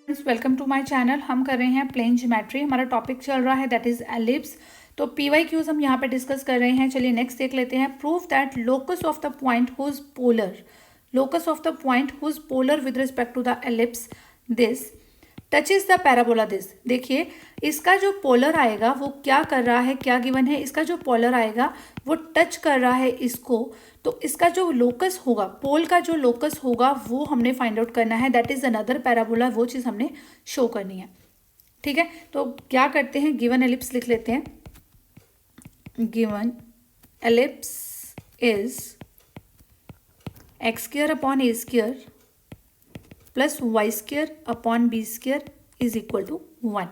Welcome to my channel. हम कर रहे हैं प्लेन ज्योमेट्री। हमारा टॉपिक चल रहा है दैट इज एलिप्स। तो पीवाई क्यूज हम यहाँ पे डिस्कस कर रहे हैं। चलिए नेक्स्ट देख लेते हैं। Prove that locus of the point whose polar with respect to the ellipse this touches the parabola this. देखिए इसका जो पोलर आएगा वो क्या कर रहा है, क्या गिवन है, इसका जो पोलर आएगा वो टच कर रहा है इसको, तो इसका जो लोकस होगा, पोल का जो लोकस होगा वो हमने फाइंड आउट करना है। दैट इज अनदर पैराबोला, वो चीज़ हमने शो करनी है। ठीक है, तो क्या करते हैं, गिवन एलिप्स लिख लेते हैं। Given ellipse is X square upon A square plus Y square upon B square is equal to 1।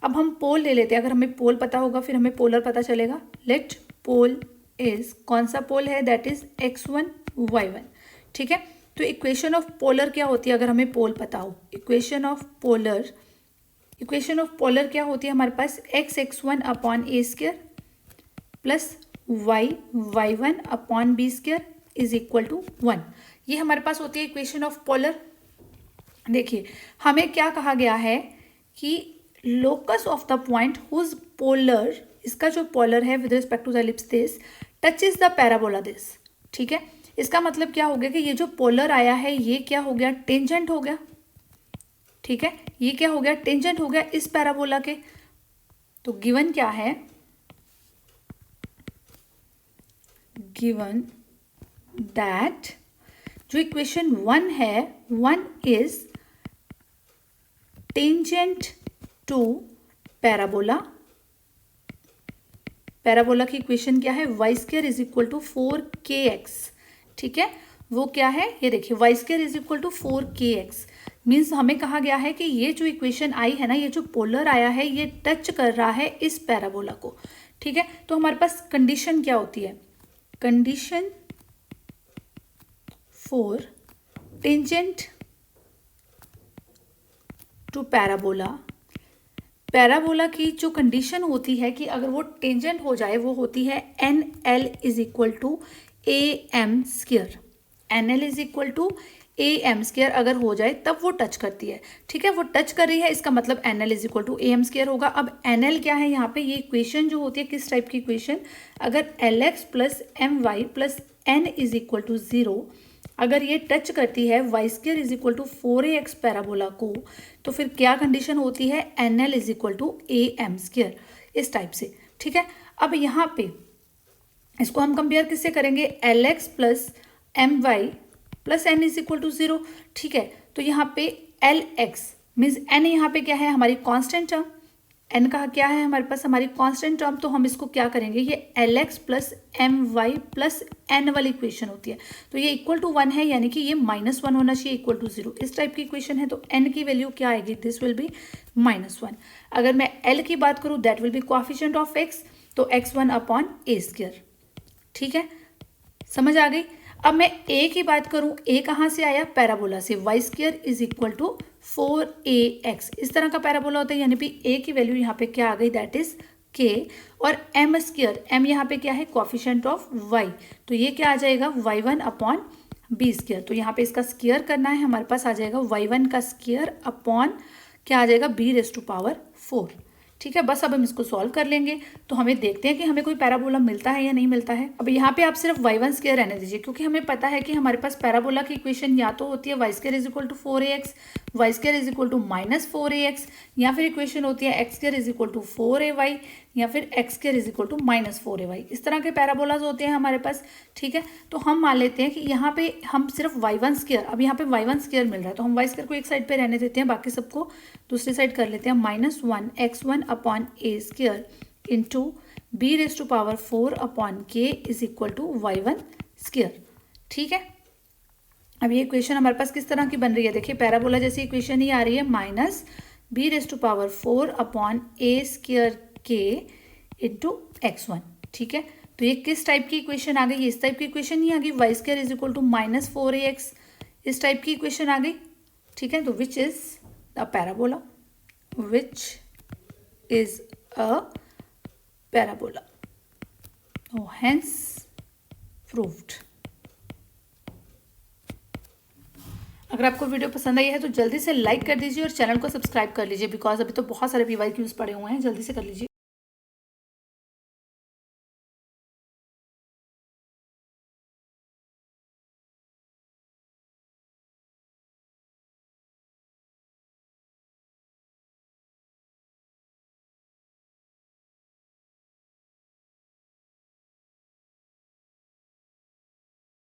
अब हम पोल ले लेते हैं। अगर हमें पोल पता होगा फिर हमें पोलर पता चलेगा। लेट पोल इज, कौन सा पोल है, दैट इज x1 y1। ठीक है, तो इक्वेशन ऑफ पोलर क्या होती है अगर हमें पोल पता हो। इक्वेशन ऑफ पोलर क्या होती है हमारे पास, x1 अपॉन ए स्क्वायर प्लस y1 upon B square is equal to 1। ये हमारे पास होती है इक्वेशन ऑफ पोलर। देखिए हमें क्या कहा गया है कि locus of the point whose polar, इसका जो पोलर है with respect to the ellipse this touches the parabola this. ठीक है, इसका मतलब क्या हो गया कि ये जो पोलर आया है ये क्या हो गया, टेंजेंट हो गया। ठीक है, ये क्या हो गया, टेंजेंट हो गया इस पैराबोला के। तो गिवन क्या है, गिवन दैट जो इक्वेशन 1 है, 1 is tangent to parabola. Parabola की इक्वेशन क्या है, Y square is equal to 4kx। ठीक है, वो क्या है, ये देखिए Y square is equal to 4kx। Means हमें कहा गया है कि ये जो इक्वेशन आई है ना, ये जो पोलर आया है ये टच कर रहा है इस पैराबोला को। ठीक है, तो हमारे पास कंडीशन क्या होती है, condition for tangent to parabola. Parabola की जो कंडीशन होती है कि अगर वो टेंजेंट हो जाए वो होती है NL is equal to AM square. NL is equal to AM square अगर हो जाए तब वो टच करती है। ठीक है, वो टच कर रही है, इसका मतलब NL is equal to AM square होगा। अब NL क्या है यहाँ पे, ये इक्वेशन जो होती है किस टाइप की इक्वेशन, अगर LX plus MY plus N is equal to 0 अगर ये टच करती है Y square is equal to 4AX parabola को, तो फिर क्या कंडीशन होती है, NL is equal to AM square, इस टाइप से। ठीक है, अब यहाँ पे इसको हम कंपेयर किससे करेंगे, LX plus MY plus N is equal to 0। ठीक है, तो यहाँ पे LX मीन्स N यहाँ पे क्या है, हमारी कॉन्स्टेंट टर्म। N का क्या है हमारे पास, हमारी कांस्टेंट टर्म। तो हम इसको क्या करेंगे, ये LX plus MY plus N वाली इक्वेशन होती है, तो ये इक्वल टू 1 है, यानी कि ये -1 होना चाहिए, इक्वल टू 0 इस टाइप की इक्वेशन है। तो N की वैल्यू क्या आएगी, दिस विल बी -1। अगर मैं L की बात करूँ that will be coefficient of X, तो x1 अपॉन ए स्क्वायर। ठीक है, समझ आ गई। अब मैं A की बात करूं, A कहाँ से आया, पैराबोला से, y square is equal to 4AX इस तरह का पैराबोला होता है, यानी कि A की वैल्यू यहाँ पे क्या आ गई, दैट इज K। और M स्क्वायर, M यहाँ पे क्या है, कोएफिशिएंट ऑफ Y, तो ये क्या आ जाएगा, y1 अपॉन बी स्क्वायर। तो यहाँ पे इसका स्क्वायर करना है, हमारे पास आ जाएगा y1 का स्क्वायर अपॉन क्या आ जाएगा, b⁴। ठीक है, बस अब हम इसको सॉल्व कर लेंगे तो हमें देखते हैं कि हमें कोई पैराबोला मिलता है या नहीं मिलता है। अब यहाँ पे आप सिर्फ y1 स्क्वायर रहने दीजिए, क्योंकि हमें पता है कि हमारे पास पैराबोला की इक्वेशन या तो होती है Y square is equal to 4AX, y square is equal to -4AX, या फिर इक्वेशन होती है x square is equal to 4AY, या फिर x square is equal to -4AY। इस तरह के पैराबोलाज होते हैं हमारे पास। ठीक है, तो हम मान लेते हैं कि यहाँ पे हम सिर्फ y1 स्क्वायर, अब यहाँ पे y1 स्क्वायर मिल रहा है तो हम y स्क्वायर को एक साइड पे रहने देते हैं, बाकी सबको दूसरी साइड कर लेते हैं। -1 x1 upon A square into b⁴ upon k is equal to y1 square. ठीक है, अब ये इक्वेशन हमारे पास किस तरह की बन रही है, देखिए पैराबोला जैसी इक्वेशन ही आ रही है, -b⁴ अपॉन ए स्क्वायर k इंटू x1। ठीक है, तो ये किस टाइप की इक्वेशन आ गई, इस टाइप की इक्वेशन ही आ गई, y square is equal to -4AX इस टाइप की इक्वेशन आ गई। ठीक है, तो which is a parabola, which is a parabola, hence proved. अगर आपको वीडियो पसंद आई है तो जल्दी से लाइक कर दीजिए और चैनल को सब्सक्राइब कर लीजिए, बिकॉज अभी तो बहुत सारे PYQs पड़े हुए हैं, जल्दी से कर लीजिए।